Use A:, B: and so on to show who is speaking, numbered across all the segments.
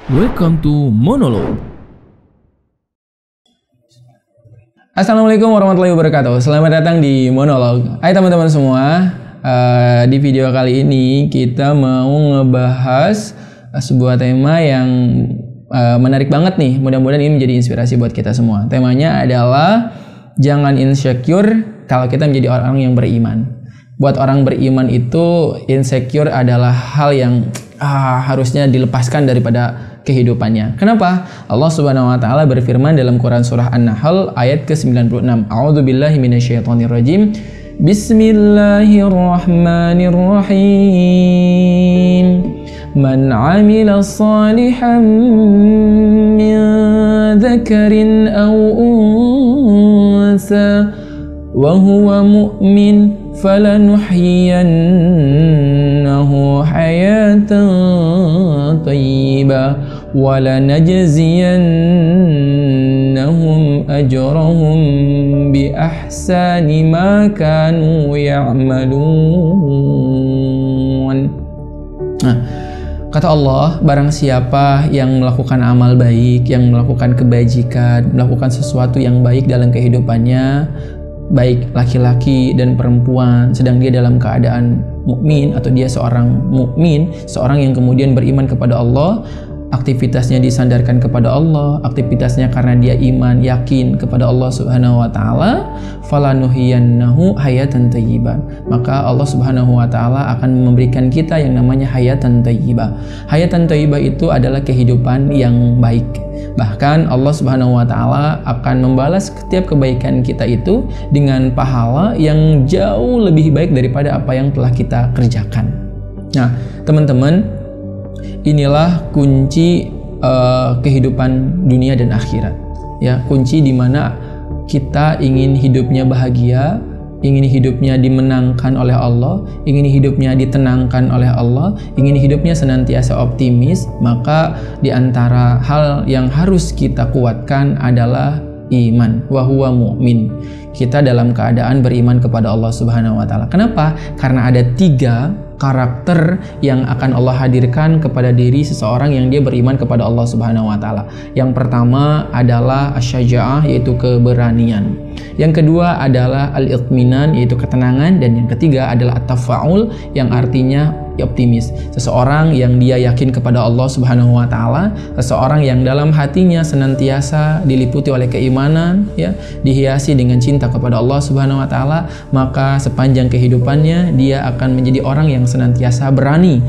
A: Welcome to Monolog.
B: Assalamualaikum warahmatullahi wabarakatuh. Selamat datang di Monolog. Hai teman-teman semua. Di video kali ini kita mau ngebahas sebuah tema yang menarik banget nih. Mudah-mudahan ini menjadi inspirasi buat kita semua. Temanya adalah jangan insecure kalau kita menjadi orang yang beriman. Buat orang beriman itu insecure adalah hal yang harusnya dilepaskan daripada kehidupannya. Kenapa? Allah Subhanahu wa taala berfirman dalam Quran surah An-Nahl ayat ke-96. A'udzubillahi minasyaitonirrajim. Bismillahirrahmanirrahim. Man 'amila shalihan min dzakarin aw unsa wa huwa mu'min falanuhyiyannahu hayatan thayyibah wa lanajziyannahum ajrahum bi ahsani ma kanu ya'malun. Kata Allah, barang siapa yang melakukan amal baik, yang melakukan kebajikan, melakukan sesuatu yang baik dalam kehidupannya, baik laki-laki dan perempuan, sedang dia dalam keadaan mukmin atau dia seorang mukmin, seorang yang kemudian beriman kepada Allah, aktivitasnya disandarkan kepada Allah, aktivitasnya karena dia iman, yakin kepada Allah Subhanahu wa taala, falanuhyiyannahu hayatan thayyibah. Maka Allah Subhanahu wa taala akan memberikan kita yang namanya hayatan thayyibah. Hayatan thayyibah itu adalah kehidupan yang baik. Bahkan Allah Subhanahu wa taala akan membalas setiap kebaikan kita itu dengan pahala yang jauh lebih baik daripada apa yang telah kita kerjakan. Nah, teman-teman, inilah kunci kehidupan dunia dan akhirat. Ya, kunci di mana kita ingin hidupnya bahagia, ingin hidupnya dimenangkan oleh Allah, ingin hidupnya ditenangkan oleh Allah, ingin hidupnya senantiasa optimis, maka di antara hal yang harus kita kuatkan adalah iman, wa huwa mu'min. Kita dalam keadaan beriman kepada Allah Subhanahu wa taala. Kenapa? Karena ada 3 karakter yang akan Allah hadirkan kepada diri seseorang yang dia beriman kepada Allah Subhanahu wa taala. Yang pertama adalah asyaja'ah, yaitu keberanian. Yang kedua adalah al-itminan, yaitu ketenangan, dan yang ketiga adalah at-tafa'ul, yang artinya optimis. Seseorang yang dia yakin kepada Allah Subhanahu wa taala, seseorang yang dalam hatinya senantiasa diliputi oleh keimanan, ya, dihiasi dengan cinta kepada Allah Subhanahu wa taala, maka sepanjang kehidupannya dia akan menjadi orang yang senantiasa berani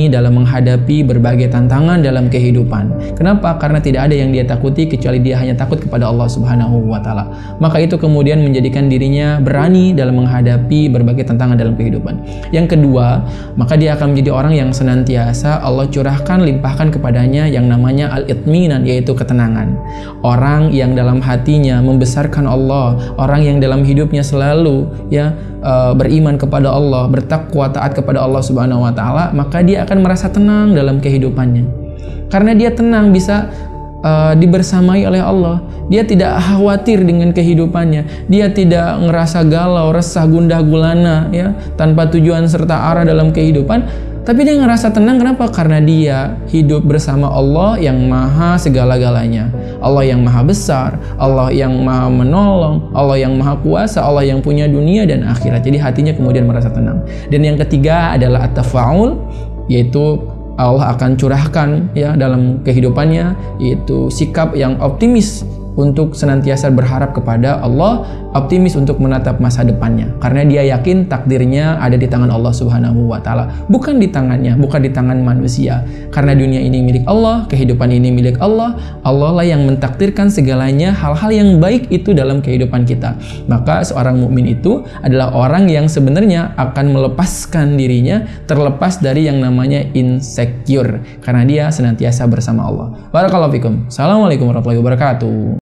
B: dalam menghadapi berbagai tantangan dalam kehidupan. Kenapa? Karena tidak ada yang dia takuti kecuali dia hanya takut kepada Allah Subhanahu wa taala. Maka itu kemudian menjadikan dirinya berani dalam menghadapi berbagai tantangan dalam kehidupan. Yang kedua, maka dia akan menjadi orang yang senantiasa Allah curahkan, limpahkan kepadanya yang namanya al-itminan, yaitu ketenangan. Orang yang dalam hatinya membesarkan Allah, orang yang dalam hidupnya selalu beriman kepada Allah, bertakwa, taat kepada Allah Subhanahu wa taala, maka dia akan merasa tenang dalam kehidupannya. Karena dia tenang, bisa dibersamai oleh Allah. Dia tidak khawatir dengan kehidupannya. Dia tidak ngerasa galau, resah, gundah gulana, ya, tanpa tujuan serta arah dalam kehidupan. Tapi dia ngerasa tenang. Kenapa? Karena dia hidup bersama Allah yang maha segala-galanya. Allah yang maha besar, Allah yang maha menolong, Allah yang maha kuasa, Allah yang punya dunia dan akhirat. Jadi hatinya kemudian merasa tenang. Dan yang ketiga adalah at-tafa'ul, yaitu Allah akan curahkan, ya, dalam kehidupannya, yaitu sikap yang optimis untuk senantiasa berharap kepada Allah, optimis untuk menatap masa depannya, karena dia yakin takdirnya ada di tangan Allah Subhanahu wa taala, bukan di tangannya, bukan di tangan manusia. Karena dunia ini milik Allah, kehidupan ini milik Allah, Allah lah yang mentakdirkan segalanya, hal-hal yang baik itu dalam kehidupan kita. Maka seorang mukmin itu adalah orang yang sebenarnya akan melepaskan dirinya terlepas dari yang namanya insecure, karena dia senantiasa bersama Allah. Barakallahu fikum. Assalamualaikum warahmatullahi wabarakatuh.